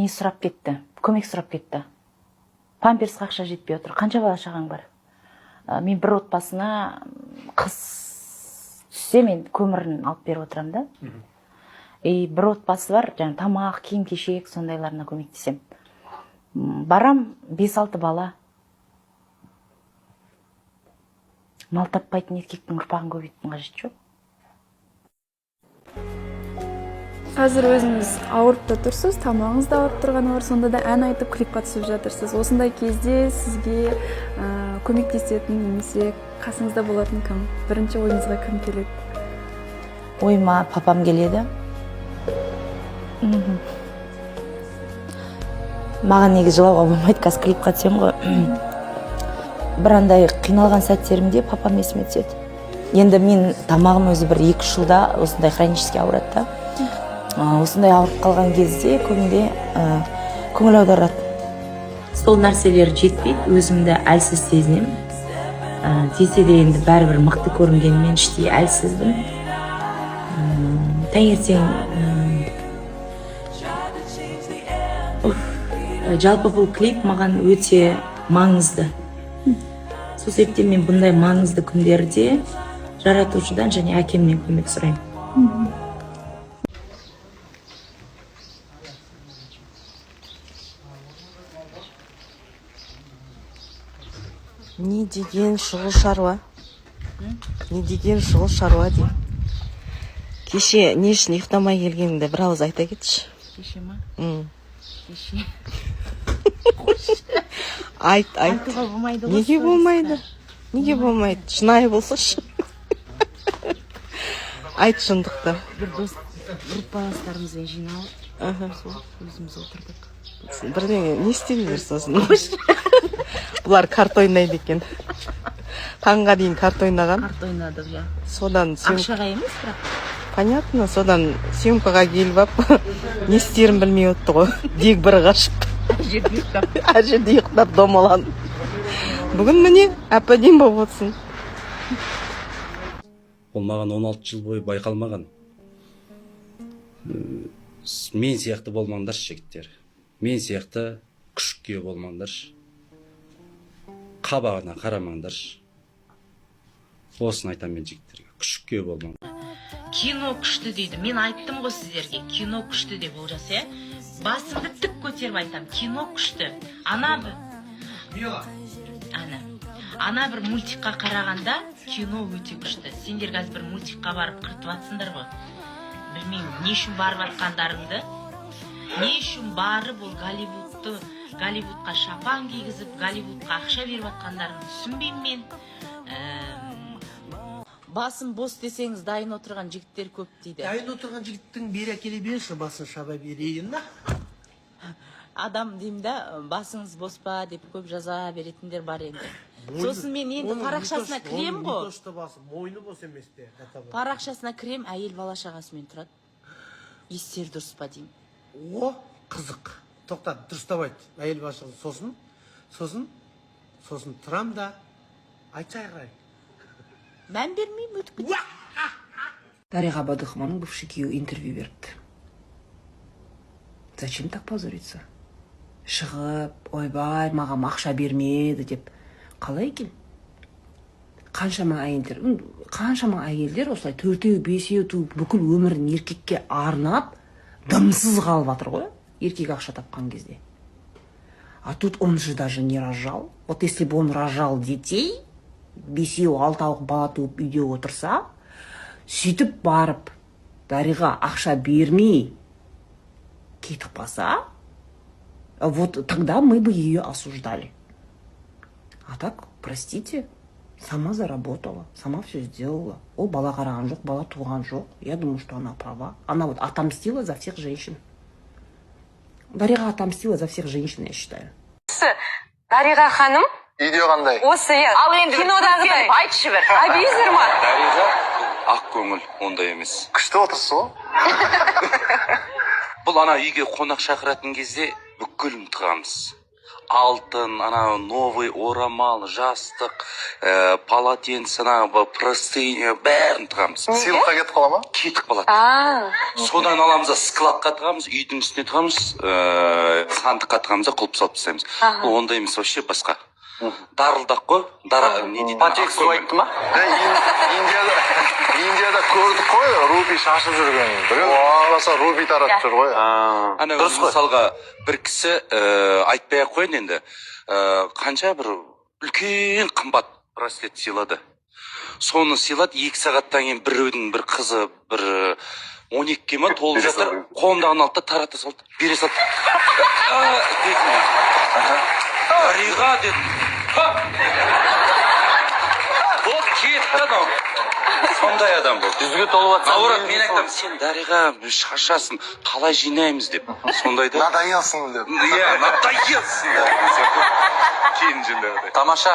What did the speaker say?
Не сұрап кетті, көмек сұрап кетті. Памперсқа ақша жетпей отыр. Қанша бала шағаң бар? Мен бір отбасына қыз түссе, мен көмірін алып беріп отырам да. Бір отбасы бар, жаңа тамақ, киім кешек сондайларына көмектесем. Барам 5-6 бала. Мал таппайтын еркектің ұрпағын көбейтудің қажеті жоқ. Қазір өзіңіз ауырып та тұрсыз, тамағыңыз да ауырып тұрғаны бар, сонда да ән айтып клипқа түсіп жатырсыз. Осындай кезде сізге көмектесетін немесе қасыңызда болатын кім? Бірінші ойыңызға кім келеді? Ойыма папам келеді. Маған неге жылауға болмайды, қазір клипқа түсем ғой. Бір андай қиналған сәттерімде папам есіме түседі. Енді мен тамағым өзі бір 2 жылда осындай хронический ауырады да. Осындай ауырып қалған кезде көбінде көңіл аударады. Сол нәрселер жетпейді, өзімді әлсіз сезінемін. Десе де енді бәрібір мықты көрінгенмен іштей әлсізбін. Таңертең жалпы бұл клип маған өте маңызды. Сол себептен мен бұндай маңызды күндерде жаратушыдан және әкемнен көмек сұраймын. Не деген шұғыл шаруа? Не деген шұғыл шаруа деймін. Кеше не үшін ұйықтамай келгеніңді бір ауыз айта кетші. Кеше ма? Кеше. Айт. Айтуға болмайды ғой. Неге болмайды? Неге болмайды? Шынайы болсашы. Айт шындықты. Бір дос, группаластарымызбен жиналып, өзіміз отырдық. Бірдеңе не істедіңдер сосын? Бұлар карт ойнайды екен. Таңға дейін карт ойнаған. Карт ойнадық, ja. Содан Ақшаға емес, бірақ. Понятно, содан съемкаға келіп ап, не істерін білмей отты ғой. Дек бір қашып. Әжерде ұйықтап домалан. Бүгін міне әп-әдем болып отсын. Ол маған 16 жыл бойы байқалмаған. Мен сияқты болмаңдаршы жігіттер. Мен сияқты күшікке болмаңдаршы. Қабағына қарамаңдаршы. Осыны айтам мен жігіттерге. Күшікке болмаңдар. Кино күшті дейді. Мен айттым ғой сіздерге. Кино күшті деп олжас, басымды тік көтеріп айтам. Кино күшті. Ана бір мультикқа қарағанда кино өте күшті. Сендер қазір бір мультикқа барып қыртып атсыңдар ғой. Білмеймін, не үшін барып атқандарыңды, не үшін барып ол Голливудқа шапан кигізіп, Голливудқа ақша беріп атқандарыңды түсінбеймін мен. Басым бос десеңіз дайын отырған жігіттер көп дейді. Дайын отырған жігіттің бері әкеле берші, басын шаба берейін да. Адам деймін да, басыңыз бос па деп көп жаза беретіндер бар енді. Сосын мен енді парақшасына кірем ғой. Мойны бос емес те. Парақшасына кірем, әйел бала шағасымен тұрады. Естері дұрыс па деймін. О, қызық. Тоқтат, дұрыстап айт. Әйел бала шағасы сосын тұрам да айтса айғай. Мән бермеймін, өтіп кетті. Дариға Бадықованың бывший күйеуі интервью беріпті. Зачем так позориться? Шығып, ойбай, маған ақша бермеді деп. Қалай екен? Қаншама әйелдер осылай 4-5 туып бүкіл өмірін еркекке арнап, дымсыз қалып жатыр ғой, еркек ақша тапқан кезде. А тут он же даже не рожал. Вот если бы он рожал детей, 5-6 бала туып үйде отырса, сөйтіп барып, Дариға ақша бермей кетіп қалса, вот тогда мы бы ее осуждали. А так, простите, сама заработала, сама все сделала. Ол бала қараған жоқ, бала туған жоқ. Я думаю, что она права. Она вот отомстила за всех женщин. Дариға отомстила за всех женщин, я считаю. Дариға ханым? Видео қандай? Осы, Ал енді кинодағыдай. Айтшы бір. Абизер ма? Дариға ақ көңіл, ондай емес. Күшті отырсыз ғой. Бұл ана үйге қонақ шақыратын кезде бүкіл ұмытқанбыз. алтын, ана новый орамал, жастық, полотенце, ана простыня, бәрін тығамыз. Сыйлыққа кетіп қала ма? Кетіп қалады. Содан аламыз да складқа тығамыз, үйдің үстіне тығамыз, сандыққа тығамыз да құлып салып тастаймыз. Ол ондай емес, вообще басқа. Дарылдақ қой, не дейді? Патек су айтты ма? Индияда көрдік қой, руби шашып жүрген. Біреу аласа руби таратып жүр ғой. Ана мысалға бір кісі айтпай ақ қояйын енді, қанша бір үлкен қымбат браслет сыйлады. Соны сыйлады, 2 сағаттан кейін біреудің бір қызы бір 12-ге ма толып жатыр, қолымдағын алды да тарата салды, бере салды. Дариға дедім. Бұл кетті анау. Сондай адам бұл. Жүзге толып атса. Наурат, мен айтам, сен Дариға шашасын, қалай жинаймыз деп. Сондайды. Надоелсың деп. Надоелсың деп. Кейін жиндай. Тамаша.